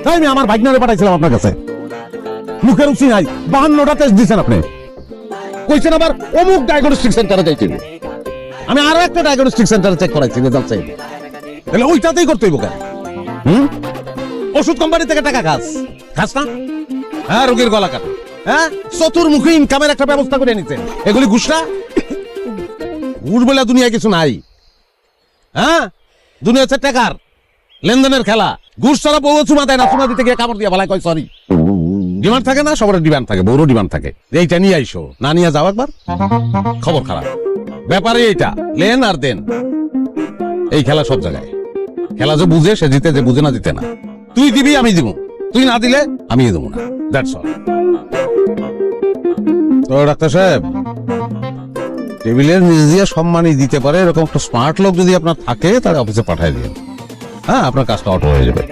তাই আমি আমার ভাগ্নারে পাঠাইছিলাম আপনার কাছে, মুখের উচি নাই, 52টা টেস্ট দিচ্ছেন আপনি, কইছেন আবার অমুক ডায়াগনস্টিক সেন্টারে যাইছেন। আমি আরো একটা ডায়াগনস্টিক সেন্টারে চেক করাইছি, রেজাল্ট চাই, তাহলে ওইটাতেই করতে হইব কেন? ওষুধ কোম্পানি থেকে টাকা খাস না? হ্যাঁ, রোগীর গলা কাটা, হ্যাঁ, চতুর্মুখী ইনকামের একটা ব্যবস্থা করে নিচ্ছেন, এগুলি ঘুষ না? ঘুষ বলে দুনিয়ায় কিছু নাই। হ্যাঁ, দুনিয়া হচ্ছে টাকার লেনদেনের খেলা। ঘুষ ছাড়া বউ চুমা দেয় না, চুমা দিতে গিয়ে কামড় দিয়ে বলায় কয় সরি। ডিমান্ড থাকে না, সবার ডিমান্ড থাকে, বউরও ডিমান্ড থাকে, এইটা নিয়ে আইসো, না নিয়ে যাও একবার, খবর খারাপ। ব্যাপারে এইটা লেন আর দেন, এই খেলা সব জায়গায়। খেলা যে বুঝে সে জিতে, যে বুঝে না জিতে না। তুই দিবি আমি দিব, তুই না দিলে আমি দেবো না, দ্যাটস অল। তো ডাক্তার সাহেব, টেবিলের নিচ দিয়ে সম্মানই দিতে পারে এরকম একটা স্মার্ট লোক যদি আপনার থাকে, তাহলে অফিসে পাঠিয়ে দিন। হ্যাঁ, আপনার কাজটা অটো হয়ে যাবে।